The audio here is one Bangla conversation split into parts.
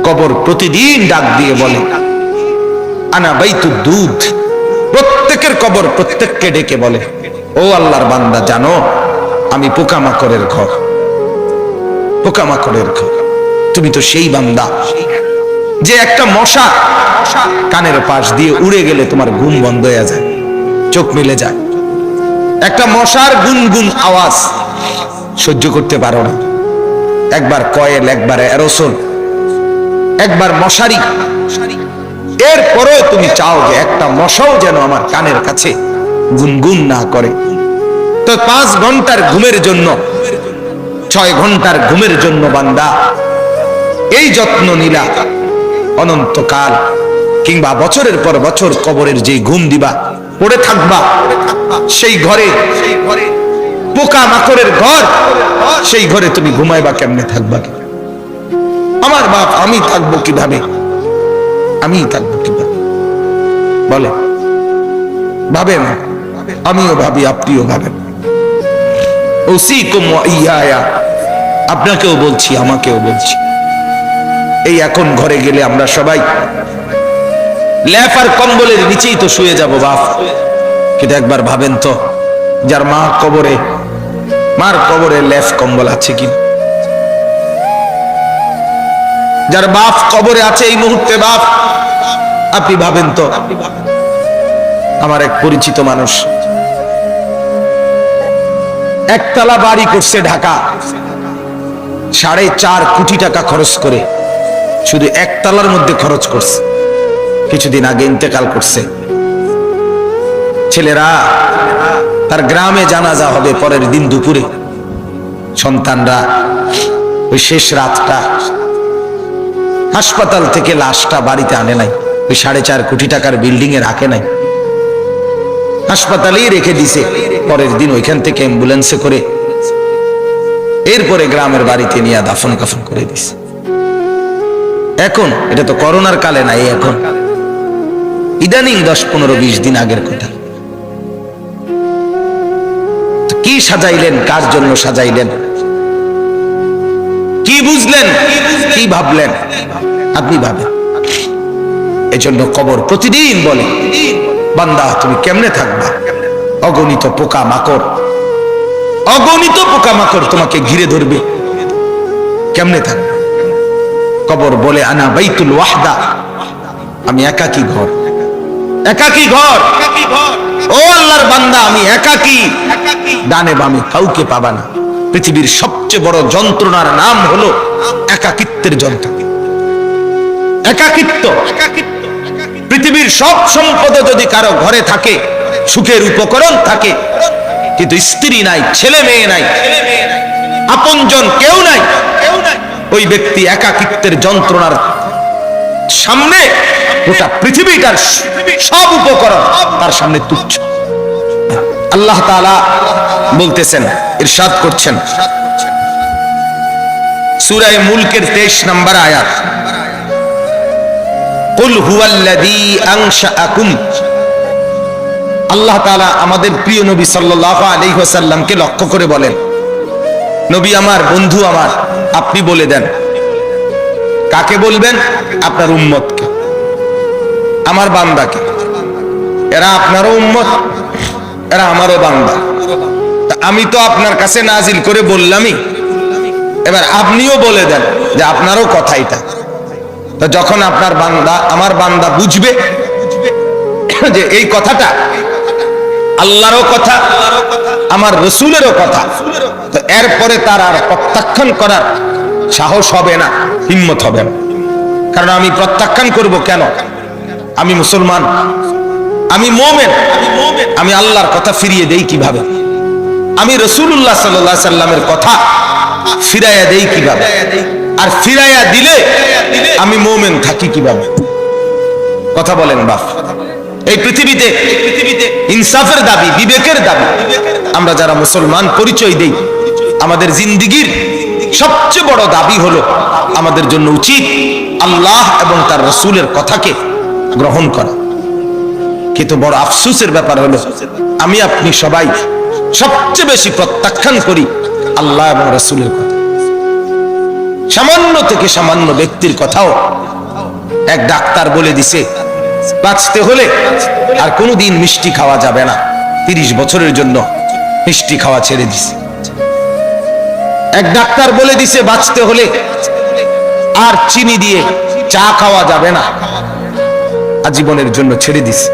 কবর প্রতিদিন ডাক দিয়ে বলে আনা বাইতুদ দুধ। প্রত্যেকের কবর প্রত্যেককে ডেকে বলে, ও আল্লাহর বান্দা, জানো আমি পোকামাকড়ের ঘর, পোকামাকড়ের ঘর। তুমি তো সেই বান্দা যে একটা মশা কানের পাশ দিয়ে উড়ে গেলে তোমার ঘুম বন্ধ হয়ে যায়, চোখ মিলে যায়। একটা মশার গুনগুন আওয়াজ সহ্য করতে পারো না। একবার কয়েল, একবার অ্যারোসোল, একবার মশারি, এরপরেও তুমি চাও যে একটা মশাও যেন আমার কানের কাছে গুনগুন না করে। তো 5 ঘন্টার ঘুমের জন্য, 6 ঘন্টার ঘুমের জন্য বান্দা এই যত্ন নিলা, অনন্তকাল কিংবা বছরের পর বছর কবরের যে ঘুম দিবা, পড়ে থাকবা সেই ঘরে, পোকা মাকড়ের ঘর, সেই ঘরে তুমি ঘুমাইবা কেমনে, থাকবা কি? আমার বাপ, আমি থাকবো কিভাবে? আমি থাকবো কিভাবে বলে? ভাবেন, আমিও ভাবি, আপনিও ভাবেন। ওসিকুম ওয়া ইয়া, আপনাকেও বলছি, আমাকেও বলছি। এই এখন ঘরে গেলে আমরা সবাই ল্যাপ আর কম্বলের নিচেই তো শুয়ে যাব বাপ। কিন্তু একবার ভাবেন তো, যার মা কবরে, মার কবরে ল্যাপ কম্বল আছে কি? যার বাপ কবরে আছে এই মুহূর্তে, বাপ আপনি ভাবেন তো। আমার এক পরিচিত মানুষ একতলা বাড়ি করছে ঢাকা, 4.5 কোটি টাকা খরচ করে, শুধু একতলার মধ্যে খরচ করছে। কিছুদিন আগে ইন্তেকাল করছে। ছেলেরা, তার গ্রামে জানাজা হবে পরের দিন দুপুরে। সন্তানরা ওই শেষ রাতটা হাসপাতাল থেকে লাশটা বাড়িতে আনে নাই, ওই 4.5 কোটি টাকার বিল্ডিং এ রাখে নাই, হাসপাতালেই রেখে দিছে। পরের দিন ওইখান থেকে অ্যাম্বুলেন্সে করে এরপরে গ্রামের বাড়িতে নিয়ে দাফন কাফন করে দিছে। এখন এটা তো করোনার কালে নাই, এখন ইদানিং 10, 15, 20 দিন আগের কথা। কি সাজাইলেন, কার জন্য সাজাইলেন, কি বুঝলেন, কি ভাবলেন? আপনি ভাবেন। এজন্য কবর প্রতিদিন বলে, বান্দা তুমি কেমনে থাকবা? অগণিত পোকা মাকড়, অগণিত পোকা মাকড় তোমাকে ঘিরে ধরবে, কেমনে থাকবে? কবর বলে আনা বাইতুল ওয়াহদা, আমি একাকী ঘর, একাকী ঘর। ও আল্লাহর বান্দা, আমি একাকী, ডানে বামে কাউকে পাবা না। পৃথিবীর সবচেয়ে বড় যন্ত্রণার নাম হলো একাকিত্বের যন্ত্রণা, একাকিত্ব। পৃথিবীর সব সম্পদ যদি কারো ঘরে থাকে, সুখের উপকরণ থাকে, কিন্তু স্ত্রী নাই, ছেলে মেয়ে নাই, আপনজন কেউ নাই, ওই ব্যক্তি একাকিত্বের যন্ত্রণার সামনে গোটা পৃথিবীটার সব উপকরণ তার সামনে তুচ্ছ। আল্লাহ তাআলা বলতেছেন, ইরশাদ করছেন সূরা মুলকের 23 নম্বর আয়াত, কুল হুয়াল্লাযী আনশাআকুম। আল্লাহ তাআলা আমাদের প্রিয় নবী সাল্লাল্লাহু আলাইহি ওয়াসাল্লামকে লক্ষ্য করে বলেন, নবী আমার, বন্ধু আমার, আপনি বলে দেন। কাকে বলবেন? আপনার উম্মতকে, আমার বান্দাকে। এরা আপনারও উম্মত, এরা আমারও বান্দা। আমি তো আপনার কাছে নাজিল করে বললামই, এবার আপনিও বলে দেন যে আপনারও কথা এটা। তো যখন আপনার বান্দা, আমার বান্দা বুঝবে যে এই কথাটা আল্লাহরও কথা, আমার রসুলেরও কথা, তো এরপরে তার আর প্রত্যাখ্যান করার সাহস হবে না, হিম্মত হবে না। কারণ আমি প্রত্যাখ্যান করব কেন? আমি মুসলমান, আমি মুমিন, আমি আল্লাহর কথা ফিরিয়ে দেই কিভাবে? আমি রাসূলুল্লাহ সাল্লাল্লাহু আলাইহি সাল্লামের কথা ফিরাইয়া দেই কিভাবে? আর ফিরাইয়া দিলে আমি মুমিন থাকি কিভাবে? কথা বলেন বাপ। এই পৃথিবীতে ইনসাফের দাবি, বিবেকের দাবি, আমরা যারা মুসলমান পরিচয় দেই, আমাদের জিন্দেগীর সবচেয়ে বড় দাবি হলো আমাদের জন্য উচিত আল্লাহ এবং তার রাসূলের কথাকে গ্রহণ করা। কিন্তু বড় আফসোসের ব্যাপার হলো আমি আপনি সবাই সবচেয়ে বেশি প্রত্যাখ্যান করি আল্লাহ এবং রাসূলের কথা। সামান্য থেকে সামান্য ব্যক্তির কথাও এক ডাক্তার বলে দিছে বাঁচতে হলে আর কোনোদিন মিষ্টি খাওয়া যাবে না, 30 বছরের জন্য মিষ্টি খাওয়া ছেড়ে দিছে। এক ডাক্তার বলে দিছে বাঁচতে হলে আর চিনি দিয়ে চা খাওয়া যাবে না, আজীবনের জন্য ছেড়ে দিছে।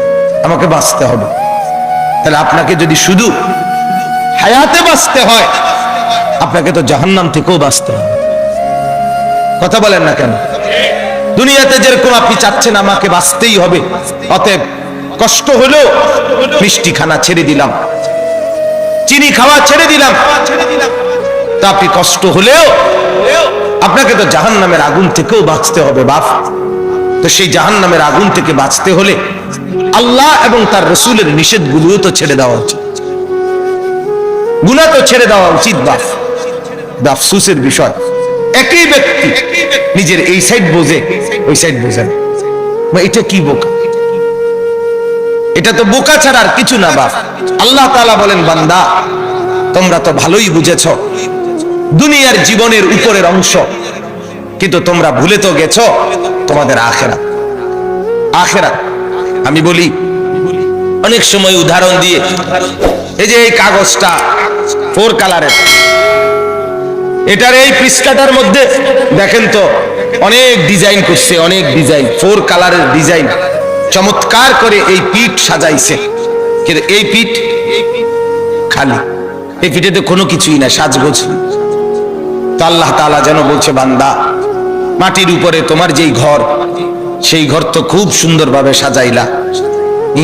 আমাকে বাঁচতে হবে। তাহলে আপনাকে যদি শুধু হায়াতে বাঁচতে হয়, আপনাকে তো জাহান্নাম থেকেও বাঁচতে হবে। কথা বলেন না কেন? দুনিয়াতে যেরকম আপনি চাচ্ছেন আমাকে বাঁচতেই হবে, অতএব কষ্ট হলেও মিষ্টি খানা ছেড়ে দিলাম, চিনি খাওয়া ছেড়ে দিলাম, তা আপনি কষ্ট হলেও আপনাকে তো জাহান্নামের আগুন থেকেও বাঁচতে হবে বাপ। তো সেই জাহান্নামের আগুন থেকে বাঁচতে হলে আল্লাহ এবং তার রসুলের নিষেধগুলোও তো ছেড়ে দেওয়া উচিত, গুনাহ তো ছেড়ে দেওয়া উচিত বাপ। আফসোসের বিষয়, একই ব্যক্তি নিজের এই সাইড বোঝে, ওই সাইড বোঝে না। এটা কি বোকা? এটা তো বোকা ছাড়া আর কিছু না বাপ। আল্লাহ তাআলা বলেন, বান্দা তোমরা তো ভালোই বুঝেছ দুনিয়ার জীবনের উপরের অংশ, কিন্তু তোমরা ভুলে তো গেছো তোমাদের আখিরাত। আখিরাত আমি বলি অনেক সময় উদাহরণ দিয়ে, এই যে এই কাগজটা 4 কালারের, এটার এই পৃষ্ঠাটার মধ্যে দেখেন তো অনেক ডিজাইন করছে, অনেক ডিজাইন, 4 কালারের ডিজাইন, চমৎকার করে এই পিঠ সাজাইছে। কিন্তু এই পিঠ খালি, এই পিঠেতে কোনো কিছুই না, সাজগোজ। তো আল্লাহ তাআলা যেন বলছে, বান্দা মাটির উপরে তোমার যেই ঘর, সেই ঘর তো খুব সুন্দরভাবে সাজাইলা,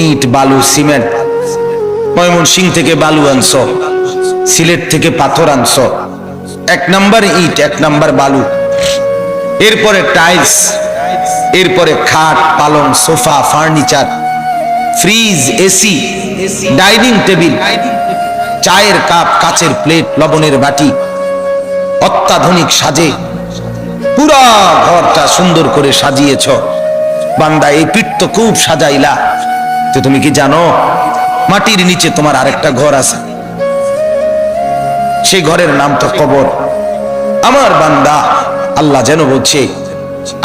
ইট বালু সিমেন্ট, ময়মনসিংহ থেকে বালু আনছো, সিলেট থেকে পাথর আনছো, 1 নাম্বার ইট 1 নাম্বার বালু, এরপরে টাইলস, এরপরে খাট পালং sofa furniture, fridge AC, dining table, চায়ের কাপ, কাচের প্লেট, লবণের বাটি, অত্যাধুনিক সাজে পুরা ঘরটা সুন্দর করে সাজিয়েছ। বান্দা এই পিঠ তো খুব সাজাইলা, তো তুমি কি জানো মাটির নিচে তোমার আরেকটা ঘর আছে, সেই ঘরের নাম তো কবর। আমার বান্দা, আল্লাহ যেন বলছে,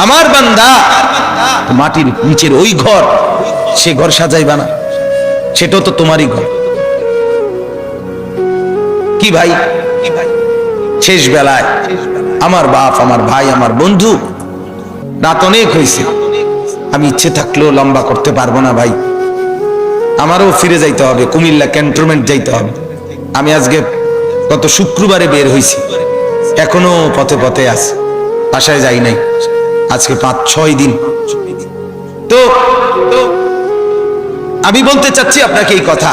আমার বান্দা মাটির নিচের ওই ঘর, সে ঘর সাজাইবা না, সেটাও তো তোমারই ঘর। কি ভাই, শেষ বেলায় আমার বাপ, আমার ভাই, আমার বন্ধু, রাত অনেক হয়েছে, আমি ইচ্ছে থাকলেও লম্বা করতে পারবো না ভাই, আমারও ফিরে যাইতে হবে, কুমিল্লা ক্যান্টনমেন্ট যাইতে হবে। আমি আজকে গত শুক্রবারে বের হয়েছি, এখনো পথে পথে আছে, বাসায় যাই নাই আজকে 5-6 দিন। তো আমি বলতে চাচ্ছি আপনাকে এই কথা,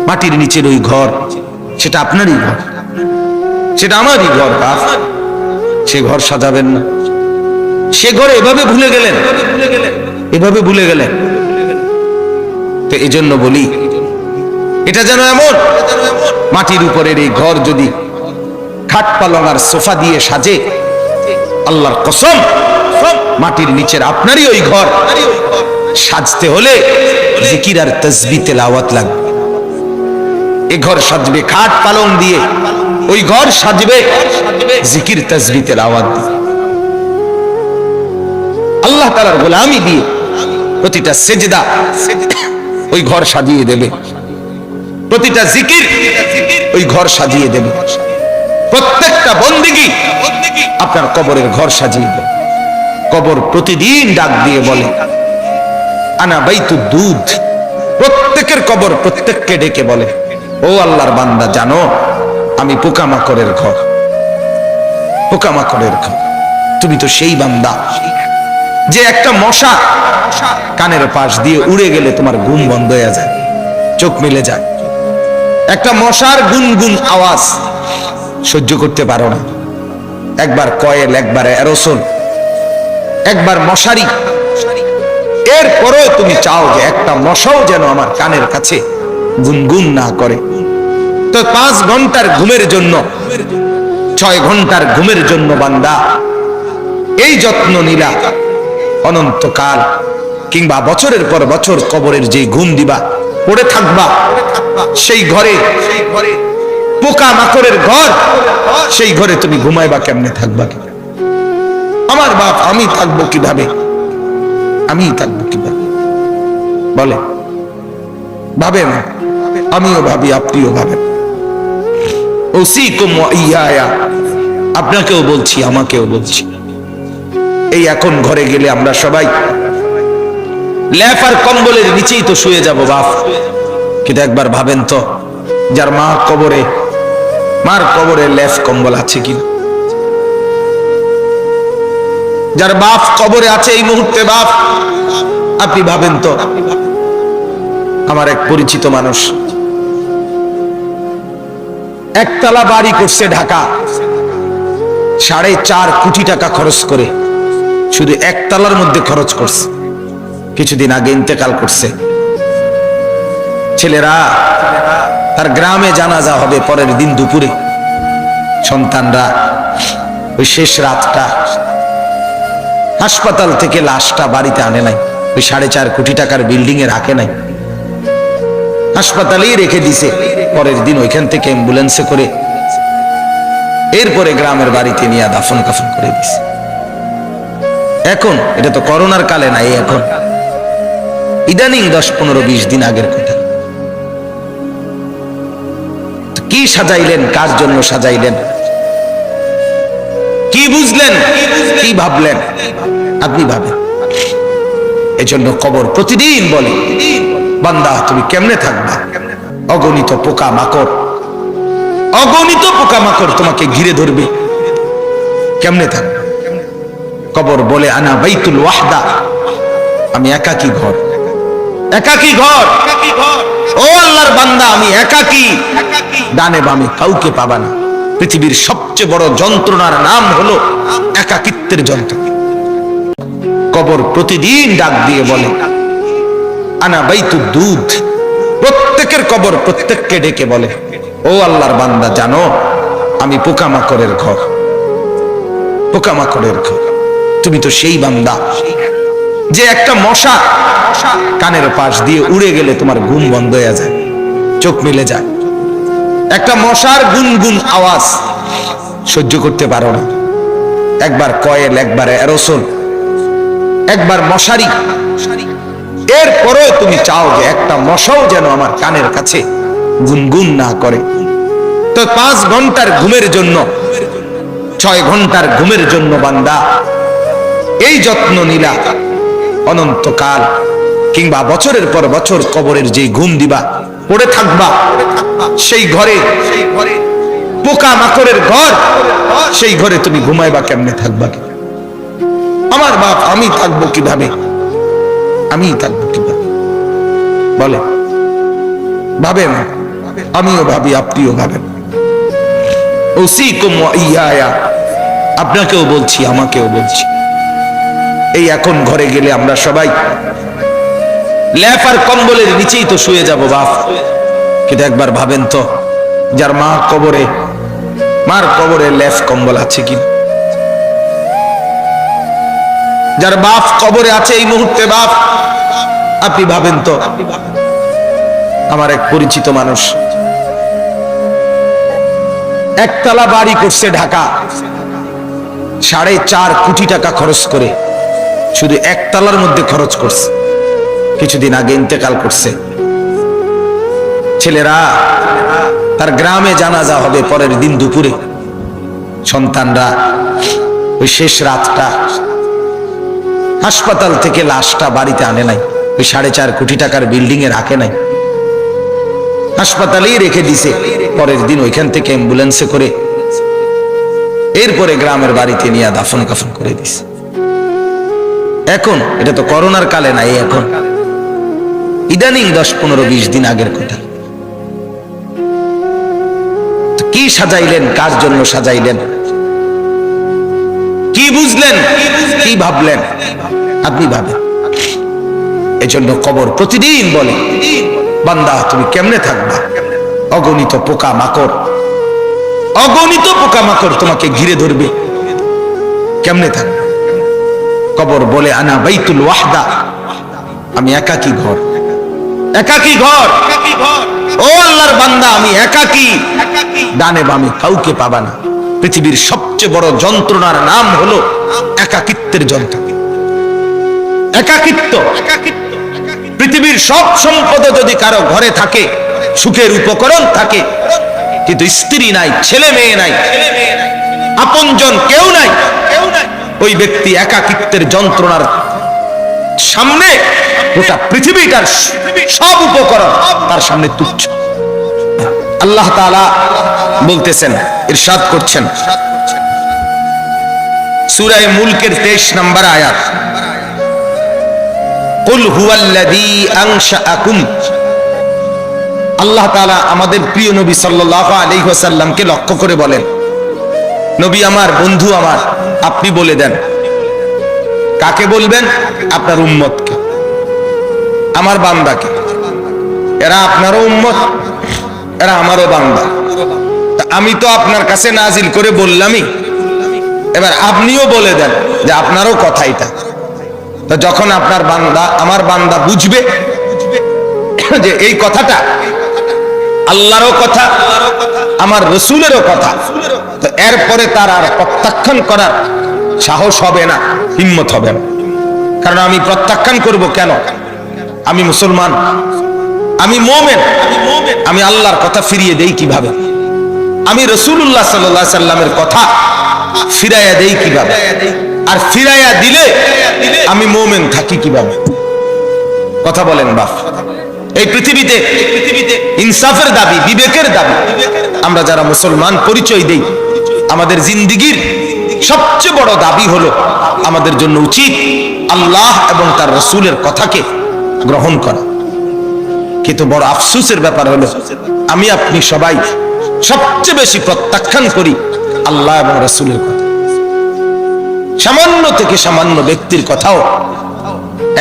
মাটির নিচের ওই ঘর, সেটা আপনারই ঘর, সেটা আমারই ঘর বাপ। সে ঘর সাজাবেন না, সে ঘরে এভাবে ভুলে গেলেন, এভাবে ভুলে গেলেন। তো এই জন্য বলি, এটা যেন এমন মাটির উপরের এই ঘর যদি খাট পালং আর সোফা দিয়ে সাজে, আল্লাহর কসম মাটির নিচের আপনারই ওই ঘর সাজতে হলে জিকির আর তাসবিহ তেলাওয়াত লাগবে। এই ঘর সাজবে খাট পালং দিয়ে, ওই ঘর সাজবে জিকির তাসবিহ তেলাওয়াত দিয়ে, আল্লাহ তাআলার গোলামি দিয়ে। প্রতিটা সেজদা ওই ঘর সাজিয়ে দেবে, প্রতিটা জিকির ওই ঘর সাজিয়ে দেবে, প্রত্যেকটা বন্দেগী আপনার কবরের ঘর সাজিয়ে দেবে। কবর প্রতিদিন ডাক দিয়ে বলে, আনা বাইতুদ দুধ। প্রত্যেকের কবর প্রত্যেককে ডেকে বলে, ও আল্লাহর বান্দা জানো আমি পোকামাকড়ের ঘর, পোকামাকড়ের ঘর। তুমি তো সেই বান্দা যে একটা মশা কানের পাশ দিয়ে উড়ে গেলে তোমার ঘুম বন্ধ হয়ে যায়, চোখ মিলে যায়। একটা মশার গুনগুন আওয়াজ সহ্য করতে পারো না, একবার কয়েল, একবার অ্যারোসোল, একবার মশারি, এরপরেও তুমি চাও যে একটা মশাও যেন আমার কানের কাছে গুনগুন না করে। তো 5 ঘন্টার ঘুমের জন্য, 6 ঘন্টার ঘুমের জন্য বান্দা এই যত্ন নিলা, অনন্তকাল কিংবা বছরের পর বছর কবরের যে ঘুম দিবা, পড়ে থাকবা, সেই ঘরে পোকা মাকড়ের ঘর, সেই ঘরে তুমি ঘুমাইবা কেমনে, থাকবা? আমার বাপ, আমি থাকবো কিভাবে? আমি থাকবো কিভাবে বলে? ভাবেন, আমিও ভাবি, আপনিও ভাবেন। ওসিকুম ওয়া ইয়া, আপনাকেও বলছি, আমাকেও বলছি। এই এখন ঘরে গেলে আমরা সবাই ল্যাপ আর কম্বলের নিচেই তো শুয়ে যাব বাপ, কিন্তু একবার ভাবেন তো, যার মার কবরে ল্যাপ কম্বল আছে কিনা? যার বাপ কবরে আছে এই মুহূর্তে, বাপ আপনি ভাবেন তো। আমার এক পরিচিত মানুষ একতলা বাড়ি করছে ঢাকা, 4.5 কোটি টাকা খরচ করে, শুধু একতলার মধ্যে খরচ করছে। কিছুদিন আগে ইন্তেকাল করছে। ছেলেরা, তার গ্রামে জানাজা হবে পরের দিন দুপুরে। সন্তানরা ওই শেষ রাতটা হাসপাতাল থেকে লাশটা বাড়িতে আনে নাই, ওই 4.5 কোটি টাকার বিল্ডিং এ রাখে নাই, হাসপাতালেই রেখে দিছে। পরের দিন ওইখান থেকে অ্যাম্বুলেন্সে করে এরপরে গ্রামের বাড়িতে নিয়ে দাফন কাফন করে দিছে। এখন এটা তো করোনার কালে নাই, এখন ইদানিং 10-15-20 দিন আগের কথা। কি সাজাইলেন, কার জন্য সাজাইলেন, কি বুঝলেন, কি ভাবলেন? আপনি ভাবেন। এজন্য কবর প্রতিদিন বলে, বান্দা তুমি কেমনে থাকবা? অগণিত পোকা মাকড় তোমাকে ঘিরে ধরবে, কেমনে থাকবে? কবর বলে, আনা বাইতুল ওয়াহদা, আমি একাকী ঘর। ও আল্লাহর বান্দা, আমি একাকী, ডানে বামে কাউকে পাবা না। পৃথিবীর সবচেয়ে বড় যন্ত্রণার নাম হলো একাকিত্বের যন্ত্রণা। কবর প্রতিদিন ডাক দিয়ে বলে, আনা বাইতুদ দুধ। প্রত্যেকের কবর প্রত্যেককে ডেকে বলে, ও আল্লাহর বান্দা, জানো আমি পোকামাকড়ের ঘর। তুমি তো সেই বান্দা যে একটা মশা কানের পাশ দিয়ে উড়ে গেলে তোমার ঘুম বন্ধ হয়ে যায়, চোখ মিলে যায়। একটা মশার গুনগুন আওয়াজ সহ্য করতে পারো না। একবার কয়েল, একবার অ্যারোসোল, একবার মশারি, এরপরেও তুমি চাও যে একটা মশাও যেন আমার কানের কাছে গুনগুন না করে। তো 5 ঘন্টার ঘুমের জন্য, 6 ঘন্টার ঘুমের জন্য বান্দা এই যত্ন নিলা, অনন্তকাল কিংবা বছরের পর বছর কবরের যে ঘুম দিবা, পড়ে থাকবা সেই ঘরে, পোকা মাকড়ের ঘর, সেই ঘরে তুমি ঘুমাইবা কেমনে, থাকবা? আমার বাপ, আমি থাকবো কিভাবে? বলে? ভাবেন, আমিও ভাবি, আপনিও ভাবেন। ওসিকুম ওয়া ইয়া, আপনাকেও বলছি, আমাকেও বলছি। এই এখন ঘরে গেলে আমরা সবাই ল্যাপ আর কম্বলের নিচেই তো শুয়ে যাব বাপ, কিন্তু একবার ভাবেন তো, যার মার কবরে ল্যাপ কম্বল আছে কি? যার বাপ কবরে আছে এই মুহূর্তে, বাপ আপনি ভাবেন তো। আমার এক পরিচিত মানুষ একতলা বাড়ি করছে ঢাকা, 4.5 কোটি টাকা খরচ করে, শুধু একতলার মধ্যে খরচ করছে। কিছুদিন আগে ইন্তেকাল করছে। ছেলেরা, তার গ্রামে জানাজা হবে পরের দিন দুপুরে। সন্তানরা ওই শেষ রাতটা হাসপাতাল থেকে লাশটা বাড়িতে আনে নাই, ওই 4.5 কোটি টাকার বিল্ডিং এ রাখে নাই, হাসপাতালেই রেখে দিছে। পরের দিন ওইখান থেকে অ্যাম্বুলেন্সে করে এরপরে গ্রামের বাড়িতে নিয়ে দাফন কাফন করে দিছে। এখন এটা তো করোনার কালে নাই, এখন ইদানিং 10-15-20 দিন আগের কথা। কি সাজাইলেন, কার জন্য সাজাইলেন, কি বুঝলেন, কি ভাবলেন? আপনি ভাবেন। এজন্য কবর প্রতিদিন বলে, বান্দা তুমি কেমনে থাকবা? অগণিত পোকা মাকড় তোমাকে ঘিরে ধরবে, কেমনে থাকবে? কবর বলে, আনা বাইতুল ওয়াহদা, আমি একাকী ঘর। একাকী ঘর। ও আল্লাহর বান্দা, আমি একাকী, ডানে বামে কাউকে পাবা না। পৃথিবীর সবচেয়ে বড় যন্ত্রণার নাম হলো একাকিত্বের যন্ত্রণা। একাকিত্ব। পৃথিবীর সব সম্পদ যদি কারো ঘরে থাকে, সুখের উপকরণ থাকে, কিন্তু স্ত্রী নাই, ছেলে মেয়ে নাই, আপনজন কেউ নাই, ওই ব্যক্তি একাকিত্বের যন্ত্রণার সামনে গোটা পৃথিবীটার সব উপকরণ তার সামনে তুচ্ছ। আল্লাহ তাআলা বলতেছেন, ইরশাদ করছেন সূরা মুলকের 23 নম্বর আয়াত, কুল হুয়াল্লাযী আনশাআকুম। আল্লাহ তাআলা আমাদের প্রিয় নবী সাল্লাল্লাহু আলাইহি ওয়াসাল্লামকে লক্ষ্য করে বলেন, নবী আমার, বন্ধু আমার, আপনি বলে দেন। কাকে বলবেন? আপনার উম্মতকে, আমার বান্দাকে। এরা আপনারও উম্মত, এরা আমারও বান্দা। আমি তো আপনার কাছে নাজিল করে বললামই, এবার আপনিও বলে দেন যে আপনারও কথা এটা। তো যখন আপনার বান্দা, আমার বান্দা বুঝবে যে এই কথাটা আল্লাহরও কথা, আমার রসুলেরও কথা, তো এরপরে তার আর প্রত্যাখ্যান করার সাহস হবে না, হিম্মত হবে না। কারণ আমি প্রত্যাখ্যান করব কেন? আমি মুসলমান, আমি মুমিন, আমি আল্লাহর কথা ফিরিয়ে দেই কিভাবে? আমি রাসূলুল্লাহ সাল্লাল্লাহু আলাইহি সাল্লামের কথা ফিরাইয়া দেই কিভাবে? আর ফিরাইয়া দিলে আমি মুমিন থাকি কিভাবে? কথা বলেন বাপ। এই পৃথিবীতে ইনসাফের দাবি, বিবেকের দাবি আমরা যারা মুসলমান পরিচয় দেই, আমাদের জিন্দেগীর সবচেয়ে বড় দাবি হলো আমাদের জন্য উচিত আল্লাহ এবং তার রাসূলের কথাকে গ্রহণ করা। কিন্তু বড় আফসোসের ব্যাপার হলো আমি আপনি সবাই সবচেয়ে বেশি প্রত্যাখ্যান করি আল্লাহ এবং রাসূলের কথা। সামান্য থেকে সামান্য ব্যক্তির কথাও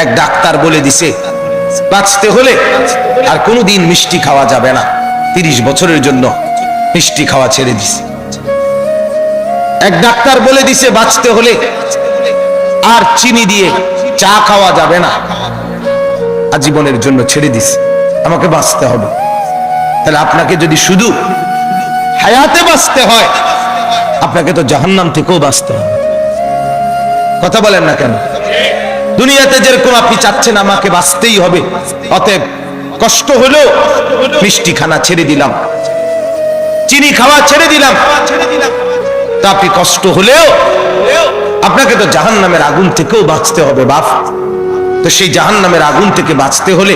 এক ডাক্তার বলে দিছে বাঁচতে হলে আর কোনোদিন মিষ্টি খাওয়া যাবে না, 30 বছরের জন্য মিষ্টি খাওয়া ছেড়ে দিছে। এক ডাক্তার বলে দিছে বাঁচতে হলে আর চিনি দিয়ে চা খাওয়া যাবে না, আজীবনের জন্য ছেড়ে দিছে। আমাকে বাঁচতে হবে। তাহলে আপনাকে যদি শুধু হায়াতে বাঁচতে হয়, আপনাকে তো জাহান্নাম থেকেও বাঁচতে হবে। কথা বলেন না কেন? দুনিয়াতে যেরকম আপনি চাচ্ছেন আমাকে বাঁচতেই হবে, অতএব কষ্ট হলেও মিষ্টি খানা ছেড়ে দিলাম, চিনি খাওয়া ছেড়ে দিলাম, তা আপনি কষ্ট হলেও আপনাকে তো জাহান্নামের আগুন থেকেও বাঁচতে হবে বাপ। তো সেই জাহান্নামের আগুন থেকে বাঁচতে হলে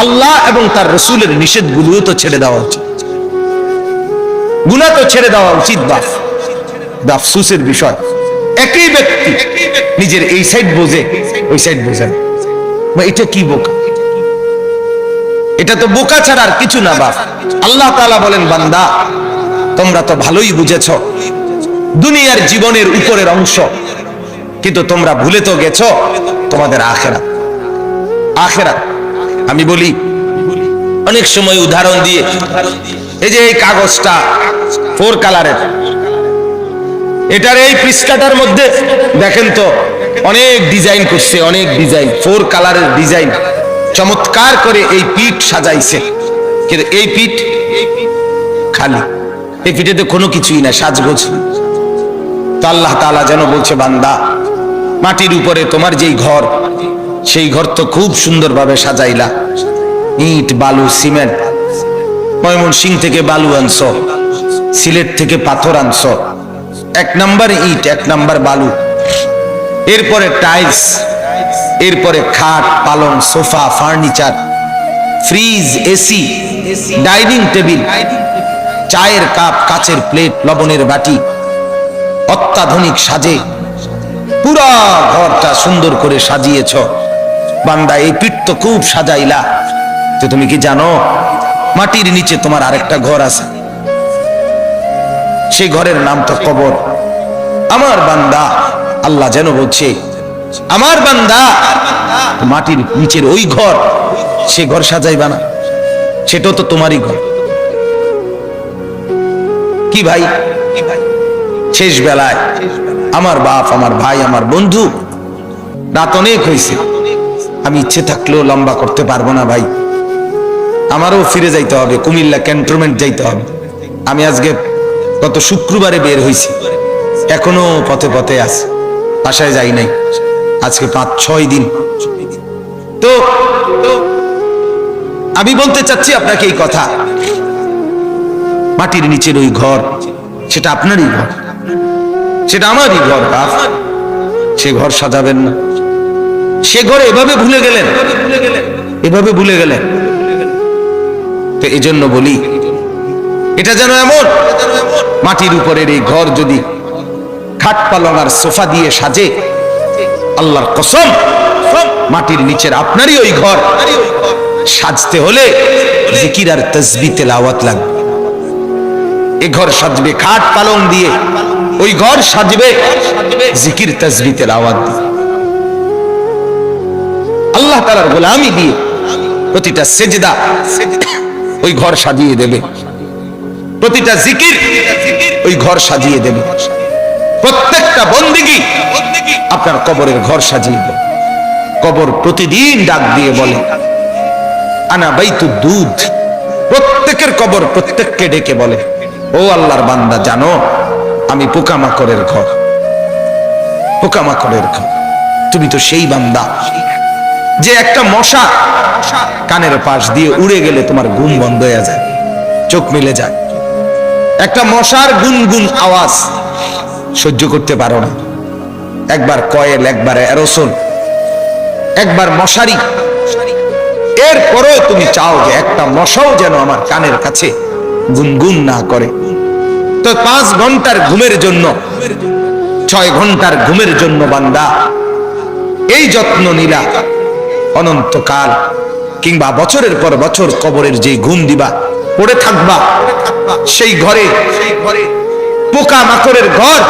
আল্লাহ এবং তার রাসূলের নিষেধগুলোও তো ছেড়ে দেওয়া উচিত, গুনাহ তো ছেড়ে দেওয়া উচিত বাপ। আফসোসের বিষয়, একই ব্যক্তি নিজের এই সাইড বোঝে, ওই সাইড বোঝে না। এটা কি বোকা? এটা তো বোকা ছাড়া আর কিছু না বাপ। আল্লাহ তাআলা বলেন, বান্দা তোমরা তো ভালোই বুঝেছ দুনিয়ার জীবনের উপরের অংশ, কিন্তু তোমরা ভুলে তো গেছো তোমাদের আখিরাত। আখিরাত আমি বলি অনেক সময় উদাহরণ দিয়ে, এই যে এই কাগজটা 4 কালারের, এটার এই পৃষ্ঠাটার মধ্যে দেখেন তো অনেক ডিজাইন করছে, অনেক ডিজাইন, 4 কালারের ডিজাইন, চমৎকার করে এই পিঠ সাজাইছে। কিন্তু এই পিঠ খালি, এই পিঠেতে কোনো কিছুই না, সাজগোজ। তো আল্লাহ তাআলা যেন বলছে, বান্দা মাটির উপরে তোমার যেই ঘর, সেই ঘর তো খুব সুন্দরভাবে সাজাইলা, ইট বালু সিমেন্ট, ময়মনসিংহ থেকে বালু আনছো, সিলেট থেকে পাথর আনছো, 1 নাম্বার ইট 1 নাম্বার বালু, এরপরে টাইলস, এরপরে খাট পালং sofa furniture, fridge, AC, dining table, চায়ের কাপ, কাচের প্লেট, লবণের বাটি, অত্যাধুনিক সাজে পুরা ঘরটা সুন্দর করে সাজিয়েছ। বান্দা এই পিঠ তো খুব সাজাইলা, তো তুমি কি জানো মাটির নিচে তোমার আরেকটা ঘর আছে, সেই ঘরের নাম তো কবর। আমার বান্দা, আল্লাহ যেন বলছে, আমার বান্দা মাটির নিচের ওই ঘর, সে ঘর সাজাইবা না, সেটাও তো তোমারই ঘর। কি ভাই, শেষ বেলায় আমার বাপ, আমার ভাই, আমার বন্ধু, রাত অনেক হয়েছে, আমি ইচ্ছে থাকলেও লম্বা করতে পারবো না ভাই, আমারও ফিরে যাইতে হবে, কুমিল্লা ক্যান্টনমেন্ট যাইতে হবে। আমি আজকে গত শুক্রবারে বের হয়েছি, এখনো পথে পথে আছি, বাসায় যাই নাই আজকে 5-6 দিন। তো আমি বলতে চাচ্ছি আপনাকে এই কথা, মাটির নিচের ওই ঘর, সেটা আপনারই ঘর, সেটা আমারই ঘর বাপ। সে ঘর সাজাবেন না, সে ঘরে এভাবে ভুলে গেলেন, এভাবে ভুলে গেলেন। তো এই জন্য বলি, এটা যেন এমন মাটির উপরের এই ঘর যদি খাট পালং আর সোফা দিয়ে সাজে, আল্লাহর কসম মাটির নিচের আপনারই ওই ঘর সাজতে হলে জিকির আর তাসবিহ তেলাওয়াত লাগবে। এই ঘর সাজবে খাট পালং দিয়ে, ওই ঘর সাজবে জিকির তাসবিহ তেলাওয়াত দিয়ে, আল্লাহ তাআলার গোলামি দিয়ে। প্রতিটা সেজদা ওই ঘর সাজিয়ে দেবে, প্রতিটা জিকির ওই ঘর সাজিয়ে দেবে, প্রত্যেকটা বন্দেগী আপনার কবরের ঘর সাজিয়ে দেবে। কবর প্রতিদিন ডাক দিয়ে বলে আনা বাইতুদ দুধ, প্রত্যেকের কবর প্রত্যেককে ডেকে বলে, ও আল্লাহর বান্দা জানো আমি পোকামাকড়ের ঘর, পোকামাকড়ের ঘর। তুমি তো সেই বান্দা যে একটা মশা কানের পাশ দিয়ে উড়ে গেলে তোমার ঘুম বন্ধ হয়ে যায়, চোখ মিলে যায়। একটা মশার গুনগুন আওয়াজ সহ্য করতে পারো না, একবার কয়েল, একবার অ্যারোসোল, একবার মশারি, এরপরেও তুমি চাও যে একটা মশাও যেন আমার কানের কাছে গুনগুন না করে। তো 5 ঘন্টার ঘুমের জন্য, 6 ঘন্টার ঘুমের জন্য বান্দা এই যত্ন নিলা, অনন্তকাল কিংবা বছরের পর বছর কবরের যে ঘুম দিবা, পড়ে থাকবা সেই ঘরে, পোকা মাকড়ের ঘর,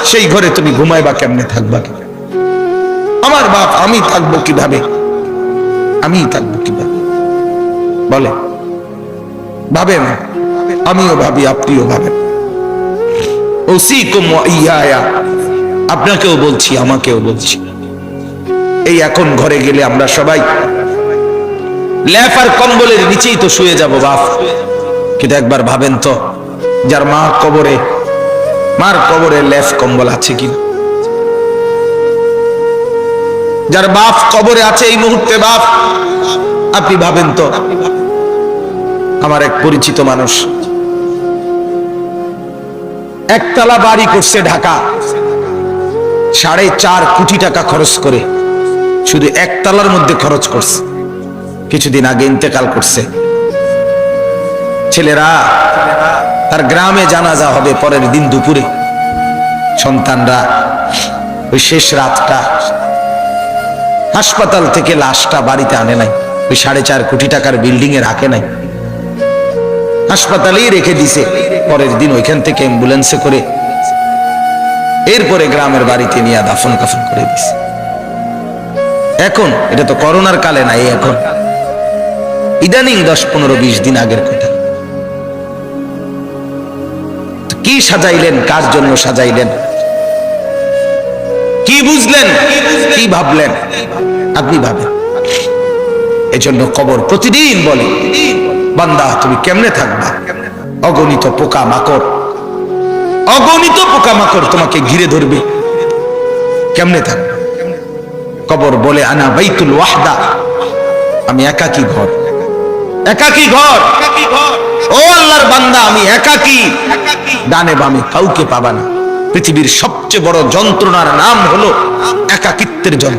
সেই ঘরে তুমি ঘুমাইবা কেমনে, থাকবা আমার বাপ? আমি থাকবো কিভাবে, আমি থাকবো কিভাবে বলে? ভাবেন, আমিও ভাবি, আপনিও ভাবেন। ওসিকুম ওয়া ইয়া, আপনাকেও বলছি, আমাকেও বলছি। এই এখন ঘরে গেলে আমরা সবাই ল্যাপ আর কম্বলের নিচেই তো শুয়ে যাব বাপ, কিন্তু একবার ভাবেন তো, যার মার কবরে ল্যাপ কম্বল আছে কিনা? যার বাপ কবরে আছে এই মুহূর্তে, বাপ আপনি ভাবেন তো। আমার এক পরিচিত মানুষ একতলা বাড়ি করছে ঢাকা, 4.5 কোটি টাকা খরচ করে, শুধু একতলার মধ্যে খরচ করছে। কিছুদিন আগে ইন্তেকাল করছে। ছেলেরা, তার গ্রামে জানাজা হবে পরের দিন দুপুরে। সন্তানরা ওই শেষ রাতটা হাসপাতাল থেকে লাশটা বাড়িতে আনে নাই, ওই 4.5 কোটি টাকার বিল্ডিং এ রাখে নাই, হাসপাতালেই রেখে দিছে। পরের দিন ওইখান থেকে অ্যাম্বুলেন্সে করে এরপরে গ্রামের বাড়িতে নিয়ে দাফন কাফন করে দিছে। এখন এটা তো করোনার কালে নাই, এখন ইদানিং 10-15-20 দিন আগের কথা। কি সাজাইলেন, কার জন্য সাজাইলেন, কি বুঝলেন, কি ভাবলেন? আপনি ভাবেন। এজন্য কবর প্রতিদিন বলে, বান্দা তুমি কেমনে থাকবা? অগণিত পোকা মাকড়, অগণিত পোকা মাকড় তোমাকে ঘিরে ধরবে, কেমনে থাকবে? কবর বলে আনা বাইতুল ওয়াহদা, আমি একাকী ঘর, একাকী ঘর। ও আল্লাহর বান্দা, আমি একাকী, ডানে বামে কাউকে পাবা না। পৃথিবীর সবচেয়ে বড় যন্ত্রণার নাম হলো একাকিত্বের যন্ত্রণা।